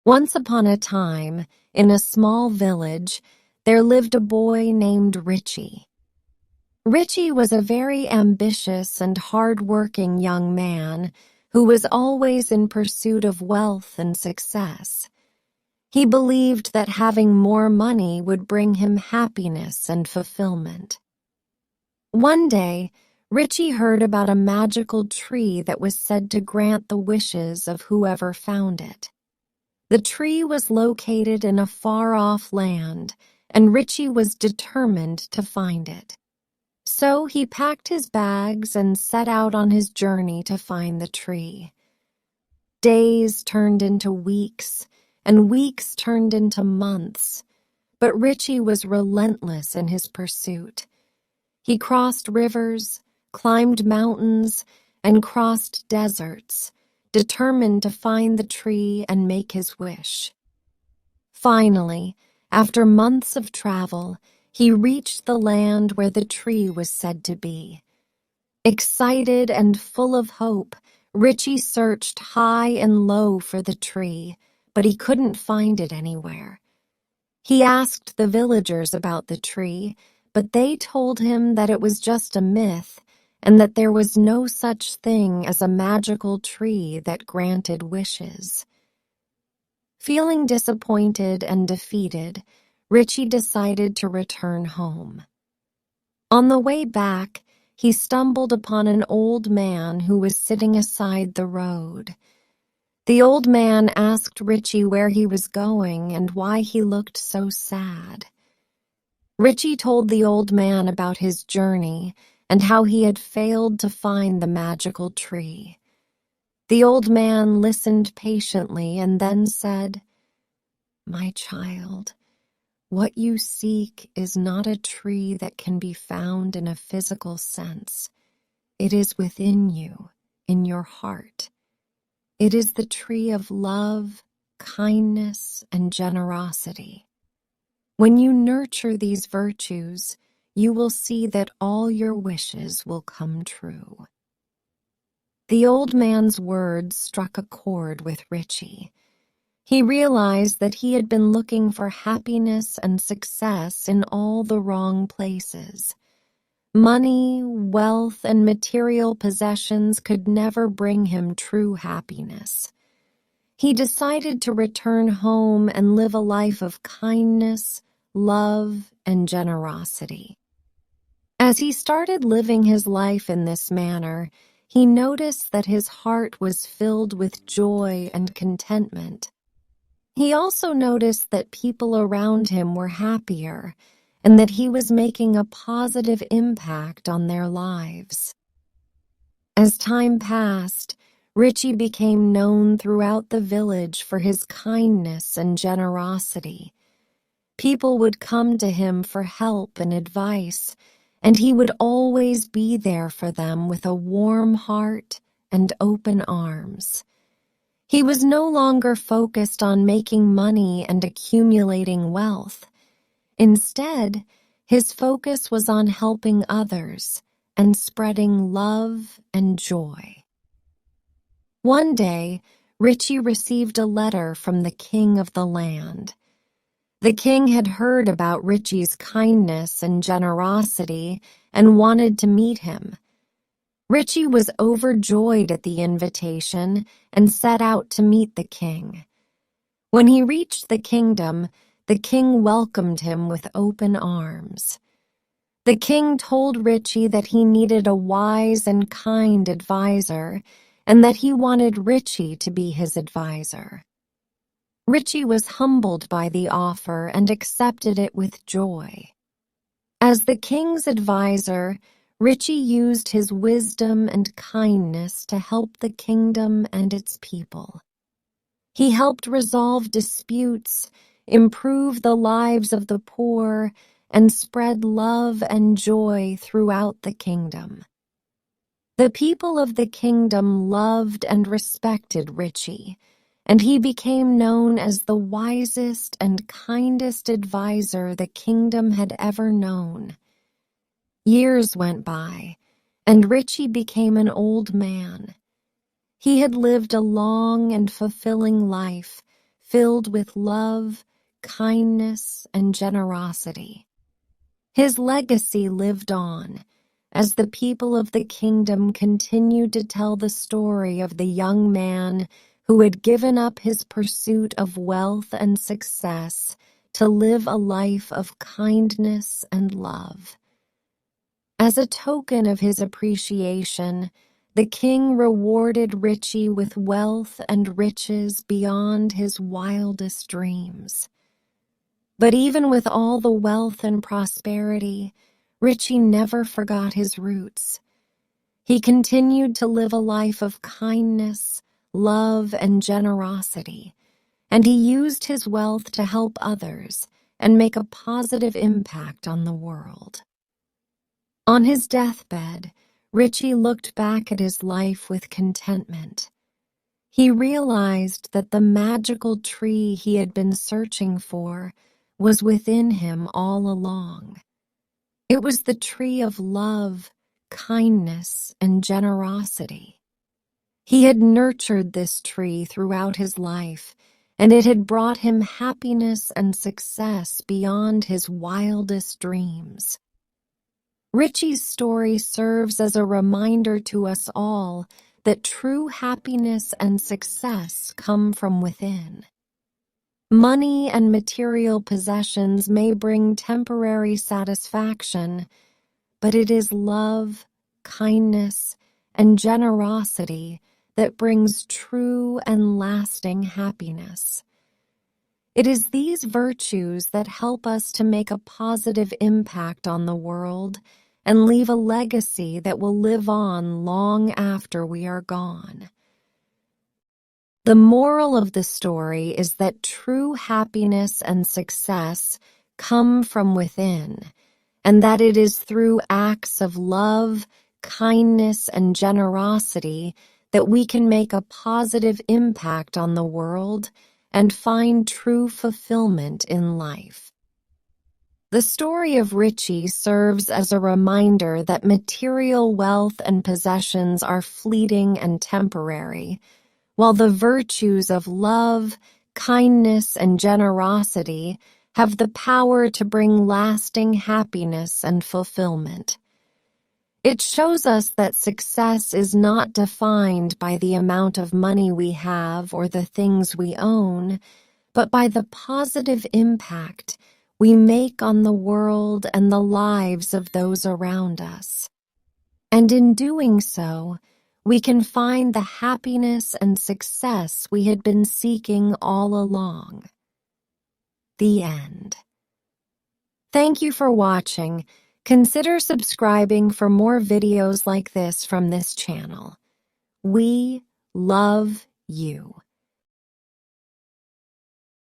Once upon a time, in a small village, there lived a boy named Richie. Richie was a very ambitious and hard-working young man who was always in pursuit of wealth and success. He believed that having more money would bring him happiness and fulfillment. One day, Richie heard about a magical tree that was said to grant the wishes of whoever found it. The tree was located in a far-off land, and Richie was determined to find it. So he packed his bags and set out on his journey to find the tree. Days turned into weeks, and weeks turned into months, but Richie was relentless in his pursuit. He crossed rivers, climbed mountains, and crossed deserts, determined to find the tree and make his wish. Finally, after months of travel, he reached the land where the tree was said to be. Excited and full of hope, Richie searched high and low for the tree, but he couldn't find it anywhere. He asked the villagers about the tree, but they told him that it was just a myth and that there was no such thing as a magical tree that granted wishes. Feeling disappointed and defeated, Richie decided to return home. On the way back, he stumbled upon an old man who was sitting aside the road. The old man asked Richie where he was going and why he looked so sad. Richie told the old man about his journey and how he had failed to find the magical tree. The old man listened patiently and then said, "My child, what you seek is not a tree that can be found in a physical sense. It is within you, in your heart. It is the tree of love, kindness, and generosity. When you nurture these virtues, you will see that all your wishes will come true." The old man's words struck a chord with Richie. He realized that he had been looking for happiness and success in all the wrong places. Money, wealth, and material possessions could never bring him true happiness. He decided to return home and live a life of kindness, love, and generosity. As he started living his life in this manner, he noticed that his heart was filled with joy and contentment. He also noticed that people around him were happier and that he was making a positive impact on their lives. As time passed, Richie became known throughout the village for his kindness and generosity. People would come to him for help and advice, and he would always be there for them with a warm heart and open arms. He was no longer focused on making money and accumulating wealth. Instead, his focus was on helping others and spreading love and joy. One day, Richie received a letter from the king of the land. The king had heard about Richie's kindness and generosity and wanted to meet him. Richie was overjoyed at the invitation and set out to meet the king. When he reached the kingdom, the king welcomed him with open arms. The king told Richie that he needed a wise and kind advisor and that he wanted Richie to be his advisor. Richie was humbled by the offer and accepted it with joy. As the king's advisor, Richie used his wisdom and kindness to help the kingdom and its people. He helped resolve disputes, improve the lives of the poor, and spread love and joy throughout the kingdom. The people of the kingdom loved and respected Richie, and he became known as the wisest and kindest advisor the kingdom had ever known. Years went by, and Richie became an old man. He had lived a long and fulfilling life, filled with love, kindness, and generosity. His legacy lived on as the people of the kingdom continued to tell the story of the young man who had given up his pursuit of wealth and success to live a life of kindness and love. As a token of his appreciation, the king rewarded Richie with wealth and riches beyond his wildest dreams. But even with all the wealth and prosperity, Richie never forgot his roots. He continued to live a life of kindness, love, and generosity, and he used his wealth to help others and make a positive impact on the world. On his deathbed, Richie looked back at his life with contentment. He realized that the magical tree he had been searching for was within him all along. It was the tree of love, kindness, and generosity. He had nurtured this tree throughout his life, and it had brought him happiness and success beyond his wildest dreams. Richie's story serves as a reminder to us all that true happiness and success come from within. Money and material possessions may bring temporary satisfaction, but it is love, kindness, and generosity that brings true and lasting happiness. It is these virtues that help us to make a positive impact on the world and leave a legacy that will live on long after we are gone. The moral of the story is that true happiness and success come from within, and that it is through acts of love, kindness, and generosity that we can make a positive impact on the world and find true fulfillment in life. The story of Richie serves as a reminder that material wealth and possessions are fleeting and temporary, while the virtues of love, kindness, and generosity have the power to bring lasting happiness and fulfillment. It shows us that success is not defined by the amount of money we have or the things we own, but by the positive impact we make on the world and the lives of those around us. And in doing so, we can find the happiness and success we had been seeking all along. The end. Thank you for watching. Consider subscribing for more videos like this from this channel. We love you.